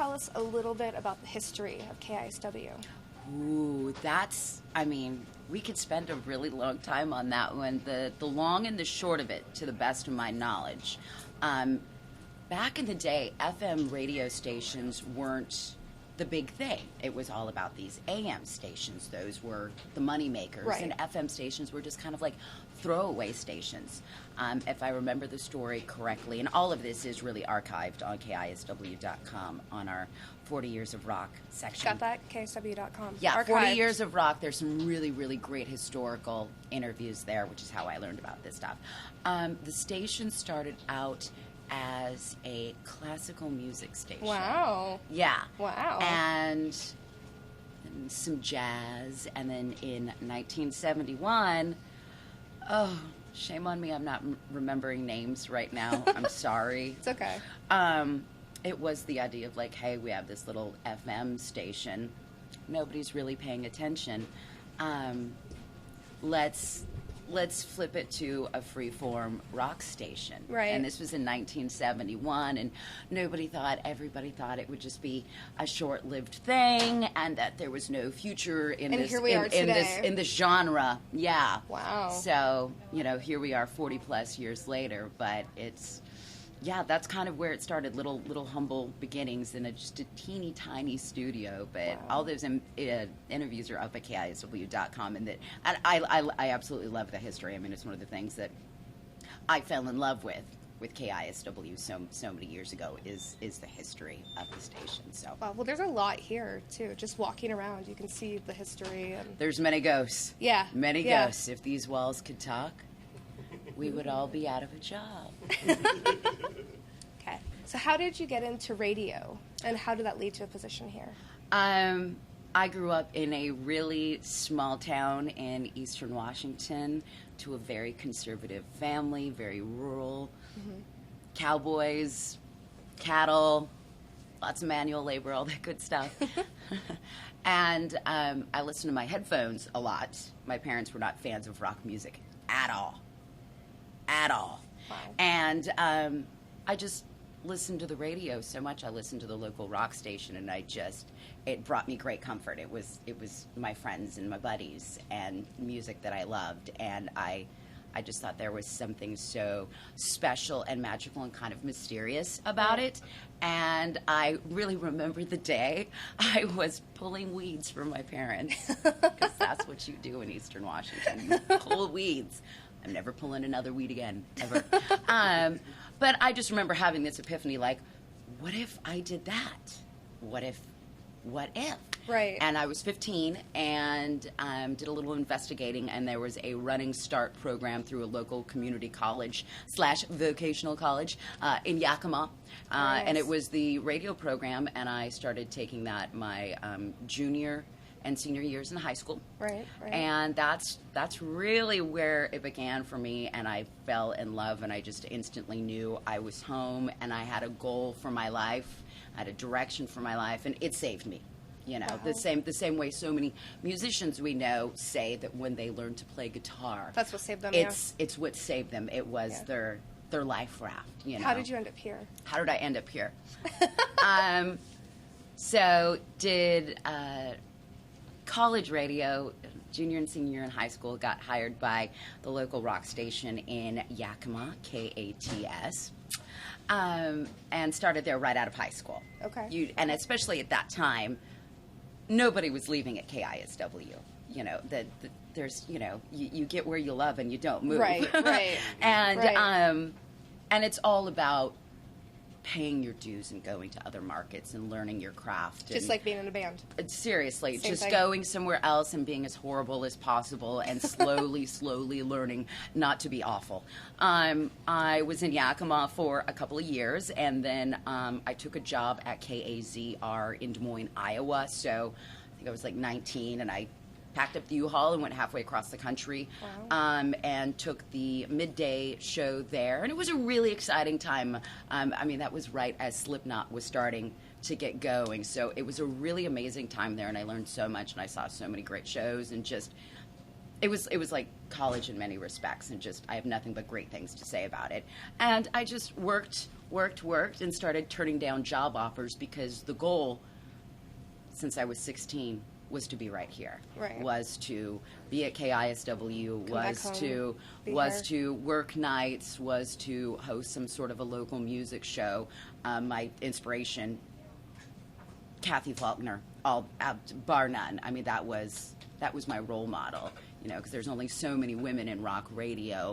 tell us a little bit about the history of KISW? Ooh, we could spend a really long time on that one. The long and the short of it, to the best of my knowledge, back in the day, FM radio stations weren't the big thing. It was all about these AM stations. Those were the money makers. Right. And FM stations were just kind of like throwaway stations. If I remember the story correctly, and all of this is really archived on KISW.com on our 40 Years of Rock section. Got that? KISW.com. Yeah, Archived. 40 Years of Rock. There's some really, really great historical interviews there, which is how I learned about this stuff. The station started out as a classical music station. Wow. Yeah. Wow. And some jazz. And then in 1971, oh, shame on me, I'm not remembering names right now. I'm sorry. It's okay. It was the idea of like, hey, we have this little FM station. Nobody's really paying attention. Let's flip it to a freeform rock station. Right. And this was in 1971, and everybody thought it would just be a short-lived thing, and that there was no future in and this here we are today. in this genre. Yeah. Wow. So, here we are 40 plus years later, but that's kind of where it started, little humble beginnings in just a teeny tiny studio. But Wow. all those interviews are up at KISW.com, and I absolutely love the history. I mean, it's one of the things that I fell in love with KISW so many years ago is the history of the station. So Well, there's a lot here too. Just walking around, you can see the history. And there's many ghosts. Yeah. Many Yeah. ghosts. If these walls could talk, we would all be out of a job. Okay. So how did you get into radio, and how did that lead to a position here? I grew up in a really small town in eastern Washington to a very conservative family, very rural. Mm-hmm. Cowboys, cattle, lots of manual labor, all that good stuff. And I listened to my headphones a lot. My parents were not fans of rock music at all. At all. Wow. And I just listened to the radio so much. I listened to the local rock station, and it brought me great comfort. It was my friends and my buddies and music that I loved, and I just thought there was something so special and magical and kind of mysterious about it. And I really remember the day I was pulling weeds from my parents, because that's what you do in eastern Washington. You pull weeds. I'm never pulling another weed again, ever. But I just remember having this epiphany, like, what if I did that? What if? Right. And I was 15 and did a little investigating, and there was a running start program through a local community college / vocational college in Yakima. Nice. And it was the radio program, and I started taking that my junior and senior years in high school. Right. And that's really where it began for me, and I fell in love, and I just instantly knew I was home, and I had a goal for my life, I had a direction for my life, and it saved me. Wow. The same way so many musicians we know say that when they learn to play guitar, That's what saved them. it's what saved them. It was their life raft. How did you end up here? How did I end up here? So did college radio, junior and senior in high school, got hired by the local rock station in Yakima, KATS, and started there right out of high school. Okay. And especially at that time, nobody was leaving at KISW. There's, you get where you love and you don't move. Right. And right. And it's all about paying your dues and going to other markets and learning your craft. Just like being in a band. Seriously, Same just thing. going somewhere else and being as horrible as possible and slowly learning not to be awful. I was in Yakima for a couple of years, and then I took a job at KAZR in Des Moines, Iowa. So I think I was like 19, and I packed up the U-Haul and went halfway across the country. Wow. And took the midday show there. And it was a really exciting time. That was right as Slipknot was starting to get going. So it was a really amazing time there, and I learned so much, and I saw so many great shows, and just it was like college in many respects, and just I have nothing but great things to say about it. And I just worked worked, and started turning down job offers because the goal, since I was 16, was to be right here. Right. Was to be at KISW, Come back home, be here. to work nights, was to host some sort of a local music show. My inspiration, Kathy Faulkner, bar none. I mean, that was my role model, you know, because there's only so many women in rock radio,